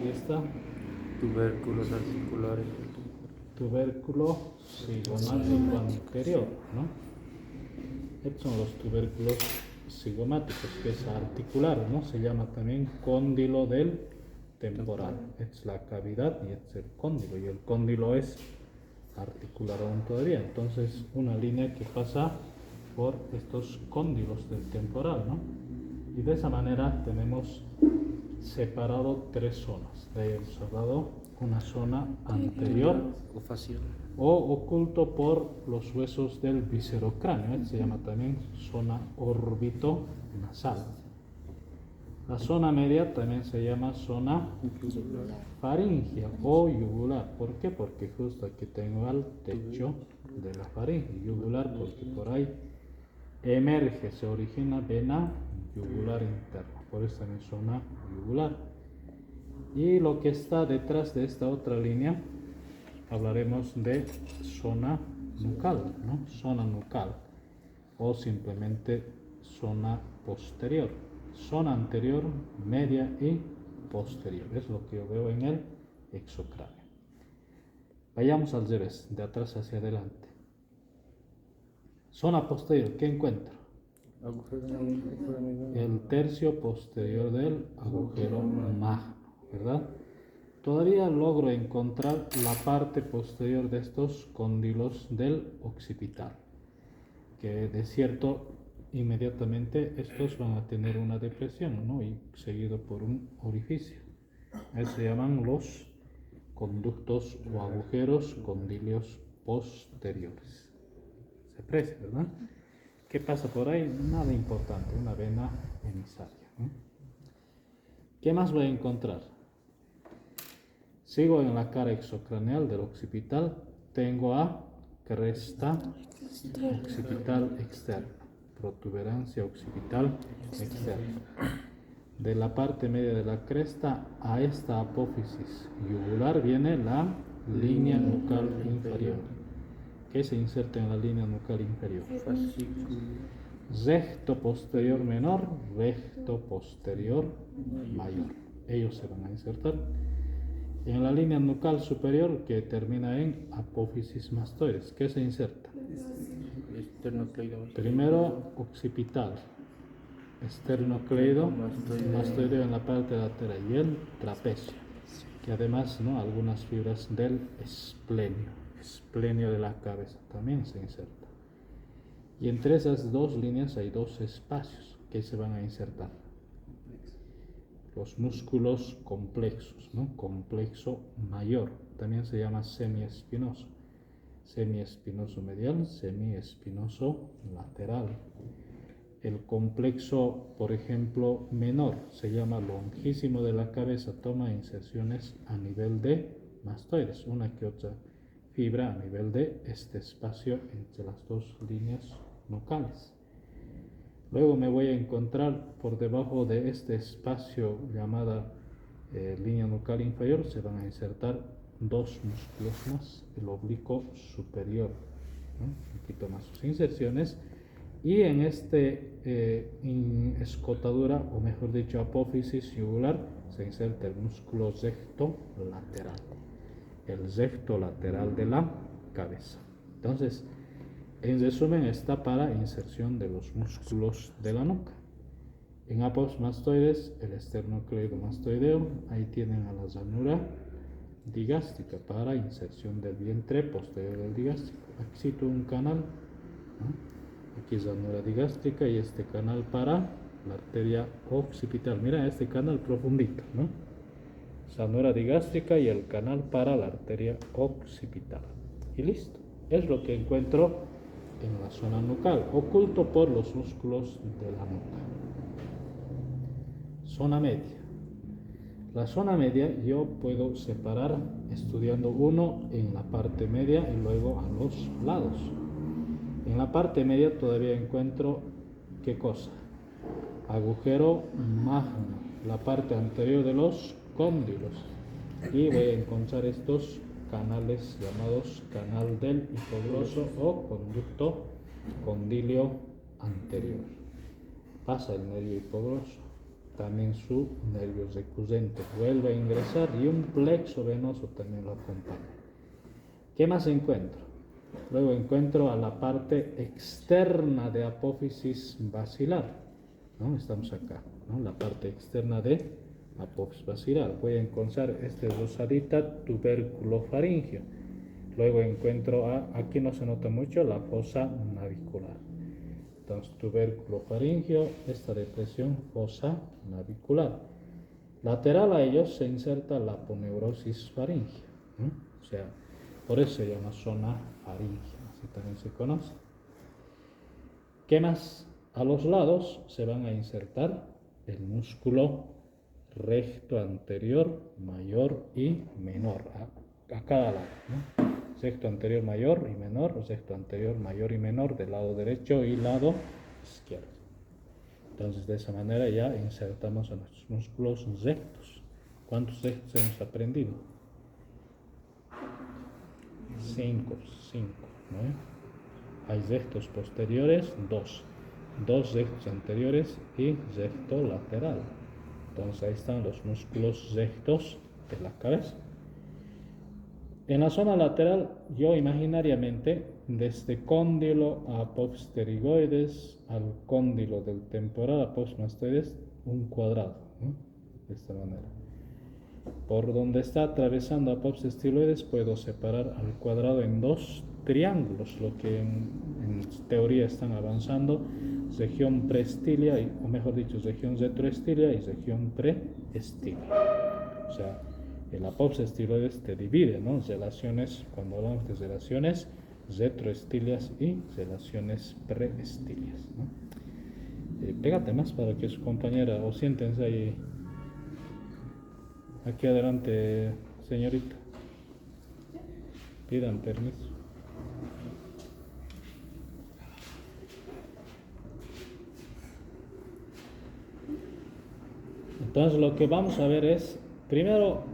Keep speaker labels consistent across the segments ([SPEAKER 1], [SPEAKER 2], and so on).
[SPEAKER 1] aquí está.
[SPEAKER 2] Tubérculos articulares.
[SPEAKER 1] Tubérculo cigomático anterior, ¿no? Estos son los tubérculos cigomáticos, que es articular, ¿no? Se llama también cóndilo del temporal. Es la cavidad y es el cóndilo, y el cóndilo es articular aún todavía. Entonces, una línea que pasa por estos cóndilos del temporal, ¿no? Y de esa manera tenemos separado tres zonas. De ahí hemos hablado una zona anterior
[SPEAKER 2] O facial.
[SPEAKER 1] o oculto por los huesos del viscerocráneo, se llama también zona orbito-nasal. La zona media también se llama zona faringea o yugular. ¿Por qué? Porque justo aquí tengo el techo de la faringe. Yugular porque por ahí emerge, se origina vena yugular interna, por eso también zona yugular. Y lo que está detrás de esta otra línea, hablaremos de zona nucal, ¿no? Zona nucal o simplemente zona posterior. Zona anterior, media y posterior. Es lo que yo veo en el exocráneo. Vayamos al revés, de atrás hacia adelante. Zona posterior, ¿qué encuentro? El tercio posterior del agujero magno, ¿verdad? Todavía logro encontrar la parte posterior de estos cóndilos del occipital, que de cierto inmediatamente estos van a tener una depresión, ¿no? Y seguido por un orificio. Se llaman los conductos o agujeros condilios posteriores. Se aprecia, ¿verdad? ¿Qué pasa por ahí? Nada importante, una vena emisaria, ¿no? ¿Qué más voy a encontrar? Sigo en la cara exocraneal del occipital, tengo a cresta occipital externa, protuberancia occipital externa. De la parte media de la cresta a esta apófisis yugular viene la línea nucal inferior, que se inserta en la línea nucal inferior. Recto posterior menor, recto posterior mayor. Ellos se van a insertar en la línea nucal superior, que termina en apófisis mastoides. ¿Qué se inserta? Primero occipital, esternocleido mastoideo en la parte lateral y el trapecio, que además, ¿no?, algunas fibras del esplenio de la cabeza también se inserta. Y entre esas dos líneas hay dos espacios que se van a insertar. Los músculos complexos, ¿no? Complexo mayor, también se llama semiespinoso. Semiespinoso medial, semiespinoso lateral. El complexo, por ejemplo, menor, se llama longísimo de la cabeza, toma inserciones a nivel de mastoides, una que otra fibra a nivel de este espacio entre las dos líneas nucales. Luego me voy a encontrar por debajo de este espacio llamada línea nucal inferior, se van a insertar dos músculos más, el oblicuo superior, ¿no? Aquí toma sus inserciones, y en este escotadura, o mejor dicho apófisis yugular, se inserta el músculo recto lateral, el recto lateral de la cabeza. Entonces, en resumen, está para inserción de los músculos de la nuca. En apófisis mastoides, el esternocleidomastoideo, ahí tienen a la llanura digástrica para inserción del vientre posterior del digástrico. Aquí cito un canal, ¿no? Aquí es llanura digástrica y este canal para la arteria occipital. Mira este canal profundito, ¿no? Llanura digástrica y el canal para la arteria occipital. Y listo. Es lo que encuentro en la zona nucal, oculto por los músculos de la nuca. Zona media. La zona media yo puedo separar estudiando uno en la parte media y luego a los lados. En la parte media todavía encuentro, ¿qué cosa? Agujero magno, la parte anterior de los cóndilos. Y voy a encontrar estos canales llamados canal del hipogloso o conducto condilio anterior. Pasa el nervio hipogloso, también su nervio recurrente vuelve a ingresar y un plexo venoso también lo acompaña. ¿Qué más encuentro? Luego encuentro a la parte externa de apófisis basilar, ¿no? Estamos acá, ¿no? La parte externa de apófisis basilar. Voy a encontrar este rosadita tubérculo faríngeo. Luego encuentro aquí no se nota mucho, la fosa navicular. Entonces, tubérculo faríngeo, esta depresión, fosa navicular. Lateral a ellos se inserta la aponeurosis faríngea, ¿no? O sea, por eso se llama zona faríngea, así también se conoce. ¿Qué más? A los lados se van a insertar el músculo recto anterior, mayor y menor, a cada lado, ¿no? Recto anterior mayor y menor, recto anterior mayor y menor del lado derecho y lado izquierdo. Entonces, de esa manera ya insertamos a nuestros músculos rectos. ¿Cuántos rectos hemos aprendido? 5, ¿no? Hay rectos posteriores, 2 rectos anteriores y recto lateral. Entonces ahí están los músculos rectos de la cabeza. En la zona lateral, yo imaginariamente, desde cóndilo a apófisis pterigoides al cóndilo del temporal apófisis mastoides, un cuadrado, ¿no? De esta manera. Por donde está atravesando apófisis estiloides puedo separar al cuadrado en 2 triángulos, lo que en teoría están avanzando, región preestilia, o mejor dicho, región retroestilia y región preestilia. O sea, el apófisis estiloides te divide, ¿no? Relaciones, cuando hablamos de relaciones retroestilias y relaciones preestilias, ¿no? Pégate más para que su compañera, o siéntense ahí. Aquí adelante, señorita. Pidan permiso. Entonces lo que vamos a ver es, primero,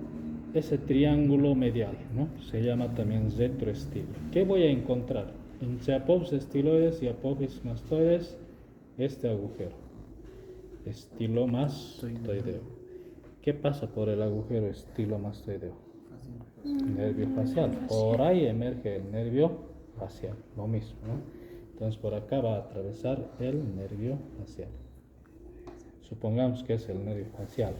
[SPEAKER 1] ese triángulo medial, ¿no? Se llama también retroestilio. ¿Qué voy a encontrar? Entre apófisis estiloides y apófisis mastoides, este agujero. Estilomastoideo. ¿Qué pasa por el agujero estilomastoideo? Nervio facial. Por ahí emerge el nervio facial, lo mismo, ¿no? Entonces por acá va a atravesar el nervio facial. Supongamos que es el nervio facial,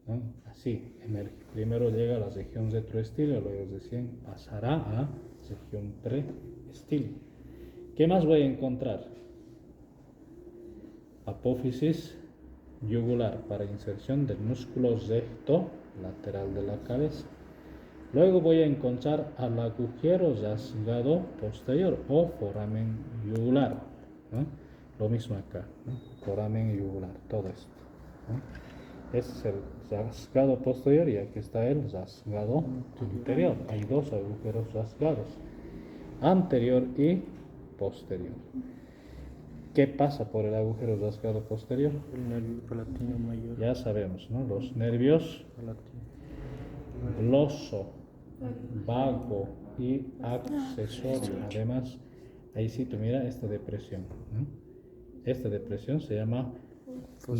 [SPEAKER 1] ¿no? Así emerge. Primero llega a la región retroestilio, luego recién pasará a región preestilio. ¿Qué más voy a encontrar? Apófisis yugular para inserción del músculo recto lateral de la cabeza. Luego voy a encontrar al agujero rasgado posterior o foramen yugular, ¿no? Lo mismo acá, ¿no? Foramen yugular, todo esto, ¿no? Este es el rasgado posterior y aquí está el rasgado anterior. Hay 2 agujeros rasgados, anterior y posterior. ¿Qué pasa por el agujero rasgado posterior?
[SPEAKER 2] El nervio palatino mayor.
[SPEAKER 1] Ya sabemos, ¿no? Los nervios gloso, vago y accesorio. Además, ahí sí tú mira esta depresión, ¿no? Esta depresión se llama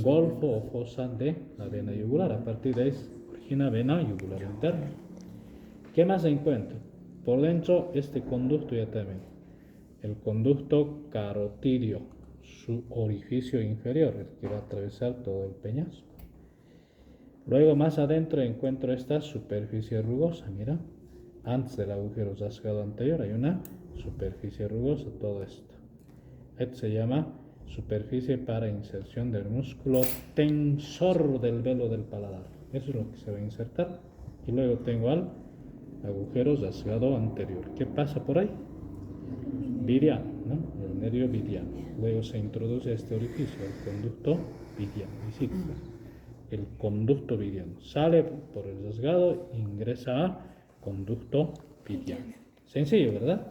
[SPEAKER 1] golfo o fosa de la vena yugular. A partir de ahí origina vena yugular interna. ¿Qué más encuentro? Por dentro este conducto ya también. El conducto carotidio, su orificio inferior, el que va a atravesar todo el peñasco. Luego más adentro encuentro esta superficie rugosa, mira. Antes del agujero rasgado anterior hay una superficie rugosa, todo esto. Esto se llama superficie para inserción del músculo tensor del velo del paladar. Eso es lo que se va a insertar. Y luego tengo al agujero rasgado anterior. ¿Qué pasa por ahí? Vidiano, ¿no? El nervio vidiano. Luego se introduce este orificio, el conducto vidiano. El conducto vidiano sale por el rasgado, ingresa a conducto vidiano. Sencillo, ¿verdad?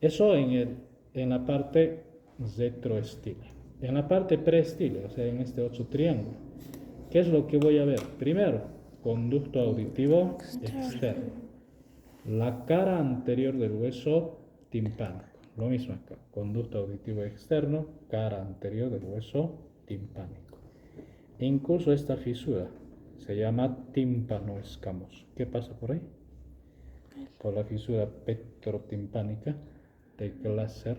[SPEAKER 1] Eso en la parte retroestilia. En la parte preestilia, o sea, en este otro triángulo, ¿qué es lo que voy a ver? Primero, conducto auditivo externo. La cara anterior del hueso timpánico. Lo mismo acá. Conducto auditivo externo, cara anterior del hueso timpánico. Incluso esta fisura se llama tímpano escamoso. ¿Qué pasa por ahí? Por la fisura petrotimpánica de Glasser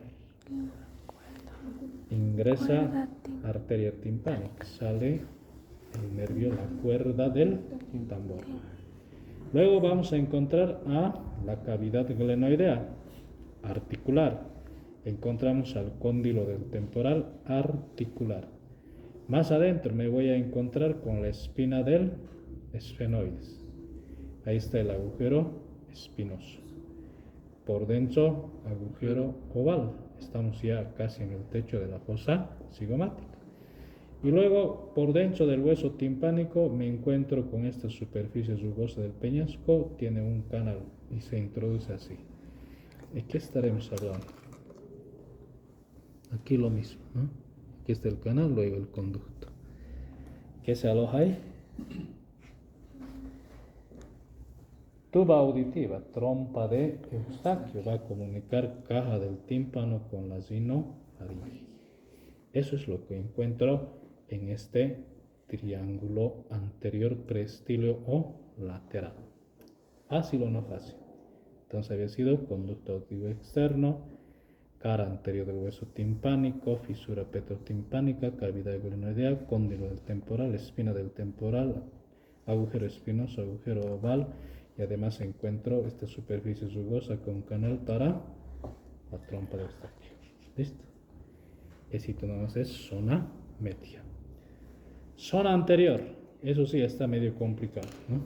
[SPEAKER 1] ingresa arteria timpánica, sale el nervio, la cuerda del tambor. Luego vamos a encontrar a la cavidad glenoidea articular. Encontramos al cóndilo del temporal articular. Más adentro me voy a encontrar con la espina del esfenoides. Ahí está el agujero espinoso. Por dentro, agujero oval. Estamos ya casi en el techo de la fosa cigomática. Y luego, por dentro del hueso timpánico, me encuentro con esta superficie rugosa del peñasco. Tiene un canal y se introduce así. ¿De qué estaremos hablando? Aquí lo mismo, ¿no? Aquí está el canal, luego el conducto. ¿Qué se aloja ahí? Tuba auditiva, trompa de Eustaquio, va a comunicar caja del tímpano con la sinofaringe. Eso es lo que encuentro en este triángulo anterior preestilio o lateral. ¿Fácil o no fácil? Entonces había sido conducto auditivo externo, cara anterior del hueso timpánico, fisura petrotimpánica, cavidad glenoidea, cóndilo del temporal, espina del temporal, agujero espinoso, agujero oval, y además encuentro esta superficie rugosa con canal para la trompa de Eustaquio. ¿Listo? Esto nada más es zona media. Zona anterior, eso sí está medio complicado, ¿no?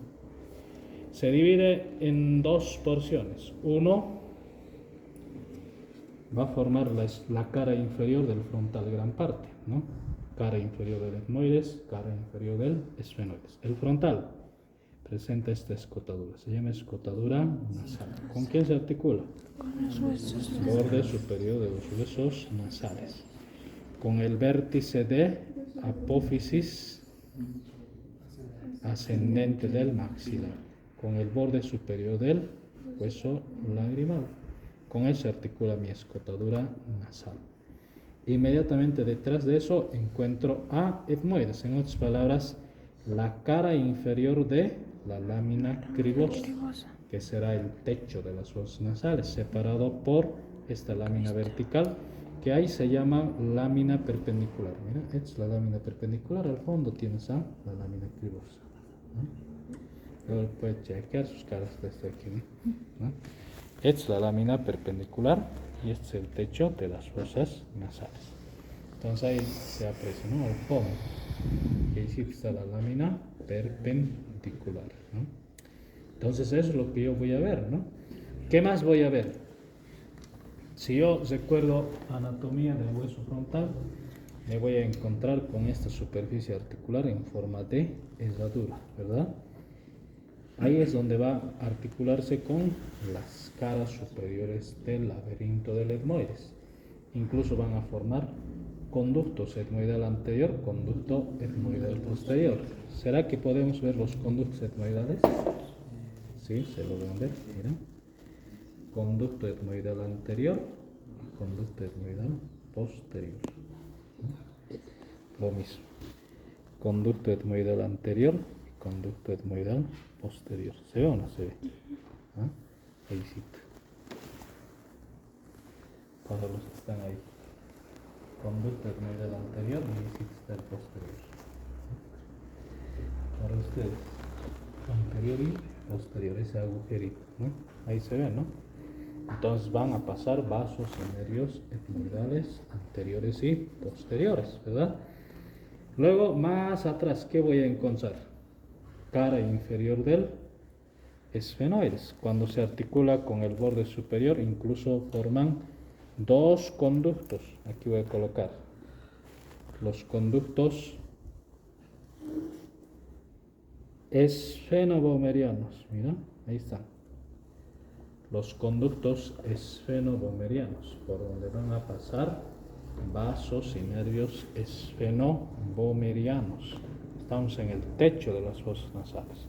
[SPEAKER 1] Se divide en dos porciones. Uno va a formar la cara inferior del frontal, gran parte, ¿no? Cara inferior del etmoides, cara inferior del esfenoides. El frontal presenta esta escotadura, se llama escotadura nasal. ¿Con quién se articula?
[SPEAKER 3] Con los huesos.
[SPEAKER 1] Borde superior de los huesos nasales. Con el vértice de apófisis ascendente del maxilar. Con el borde superior del hueso lagrimal. Con él se articula mi escotadura nasal. Inmediatamente detrás de eso encuentro a etmoides, en otras palabras, la cara inferior de la lámina cribosa, que será el techo de las fosas nasales, separado por esta lámina vertical, que ahí se llama lámina perpendicular. Mira, esta es la lámina perpendicular, al fondo tienes a la lámina cribosa, ¿no? Luego puedes chequear sus caras desde aquí, ¿no? Esta es la lámina perpendicular y este es el techo de las fosas nasales. Entonces ahí se aprecia, ¿no? Al fondo, que ahí sí está la lámina perpendicular, ¿no? Entonces eso es lo que yo voy a ver, ¿no? ¿Qué más voy a ver? Si yo recuerdo anatomía del hueso frontal, me voy a encontrar con esta superficie articular en forma de herradura, ¿verdad? Ahí es donde va a articularse con las caras superiores del laberinto del etmoides. Incluso van a formar conductos etmoidal anterior, conducto etmoidal posterior. ¿Será que podemos ver los conductos etmoidales? Sí, se lo van a ver, miren. Conducto etmoidal anterior y conducto etmoidal posterior. Lo mismo. Conducto etmoidal anterior y conducto etmoidal posterior. ¿Se ve o no se ve? ¿Ah? Ahí sí. Para los que están ahí. Conducto etmoidal anterior y ahí sí está el posterior. Para ustedes, anterior y posterior, ese agujerito, ¿no? Ahí se ve, ¿no? Entonces van a pasar vasos y nervios etmoidales anteriores y posteriores, ¿verdad? Luego, más atrás, ¿qué voy a encontrar? Cara inferior del esfenoides. Cuando se articula con el borde superior, incluso forman dos conductos. Aquí voy a colocar los conductos esfenobomerianos. Mira, ahí están. Los conductos esfenobomerianos, por donde van a pasar vasos y nervios esfenobomerianos. Estamos en el techo de las fosas nasales,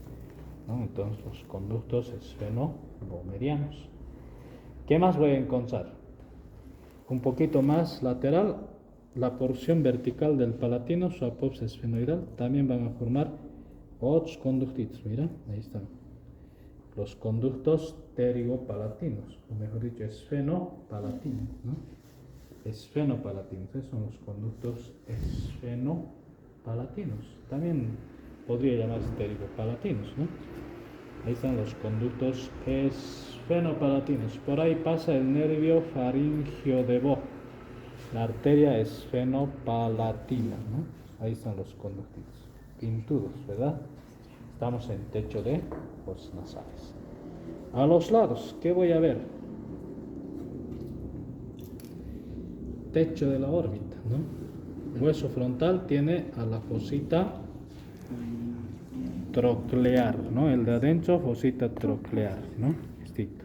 [SPEAKER 1] ¿no? Entonces los conductos esfenobomerianos. ¿Qué más voy a encontrar? Un poquito más lateral, la porción vertical del palatino, su apófisis esfenoidal, también van a formar otros conductitos. Mira, ahí están. Los conductos pterigopalatinos, o mejor dicho, esfenopalatinos, ¿no? Esfenopalatinos, esos son los conductos esfenopalatinos. También podría llamarse pterigopalatinos, ¿no? Ahí están los conductos esfenopalatinos. Por ahí pasa el nervio faringio de Bo, la arteria esfenopalatina, ¿no? Ahí están los conductitos, pintudos, ¿verdad? Estamos en techo de fosas nasales. A los lados, ¿qué voy a ver? Techo de la órbita, ¿no? Hueso frontal tiene a la fosita troclear, ¿no? El de adentro, fosita troclear, ¿no? Estito.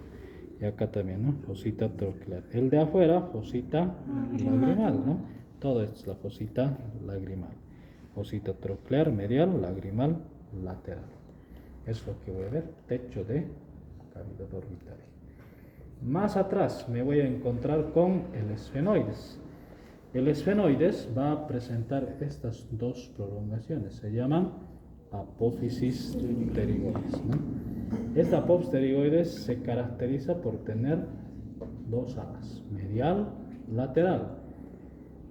[SPEAKER 1] Y acá también, ¿no? Fosita troclear. El de afuera, fosita lagrimal, ¿no? Todo esto es la fosita lagrimal. Fosita troclear, medial, lagrimal, lateral. Es lo que voy a ver, techo de cavidad orbitaria. Más atrás me voy a encontrar con el esfenoides. El esfenoides va a presentar estas dos prolongaciones, se llaman apófisis pterigoides, ¿no? Esta apófisis pterigoides se caracteriza por tener dos alas, medial, lateral.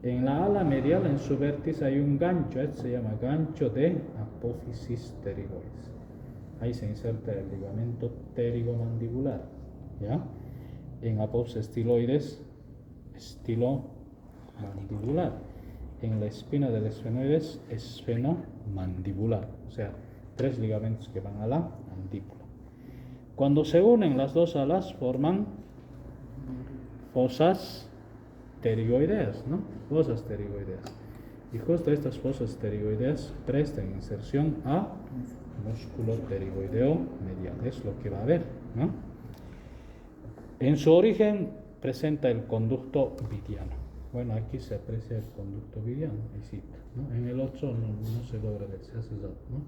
[SPEAKER 1] En la ala medial, en su vértice, hay un gancho, este se llama gancho de apófisis pterigoides. Ahí se inserta el ligamento pterigomandibular, ¿ya? En apófisis estiloides, estilomandibular. En la espina del esfenoides, esfenomandibular, o sea, tres ligamentos que van a la mandíbula. Cuando se unen las dos alas, forman fosas pterigoideas, ¿no? Fosas pterigoideas. Y justo estas fosas pterigoideas prestan inserción a músculo pterigoideo medial. Es lo que va a haber, ¿no? En su origen presenta el conducto vidiano. Bueno, aquí se aprecia el conducto vidiano, ¿no? En el otro no se logra ver, se hace ¿no?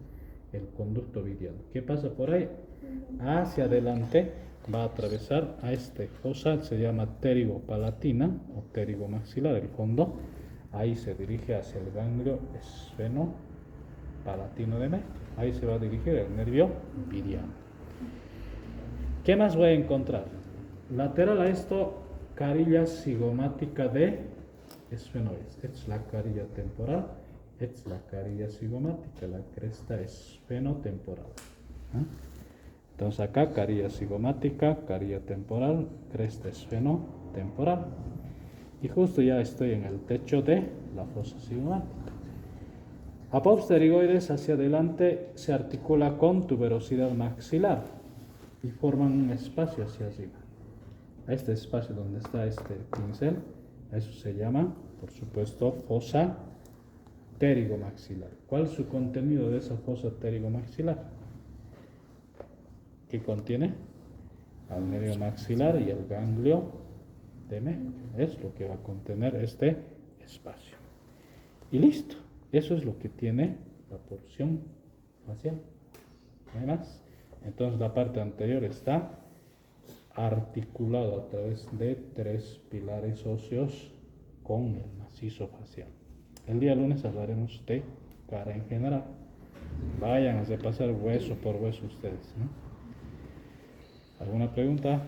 [SPEAKER 1] El conducto vidiano. ¿Qué pasa por ahí? Hacia adelante va a atravesar a esta fosa, se llama pterigopalatina o pterigomaxilar, el fondo. Ahí se dirige hacia el ganglio esfenopalatino de medio. Ahí se va a dirigir el nervio vidiano. ¿Qué más voy a encontrar? Lateral a esto, carilla cigomática de esfenoides. Esta es la carilla temporal, esta es la carilla cigomática, la cresta esfenotemporal. ¿Ah? Entonces acá carilla cigomática, carilla temporal, cresta esfenotemporal. Y justo ya estoy en el techo de la fosa cigomática. Apófisis pterigoides hacia adelante se articula con tuberosidad maxilar y forman un espacio hacia arriba. A este espacio donde está este pincel, eso se llama, por supuesto, fosa pterigomaxilar. ¿Cuál es su contenido de esa fosa pterigomaxilar? ¿Qué contiene? Al nervio maxilar y el ganglio de medio. Es lo que va a contener este espacio. Y listo. Eso es lo que tiene la porción facial. No hay más. Entonces la parte anterior está articulado a través de tres pilares óseos con el macizo facial. El día lunes hablaremos de cara en general. Vayan a repasar hueso por hueso ustedes, ¿no? ¿Alguna pregunta?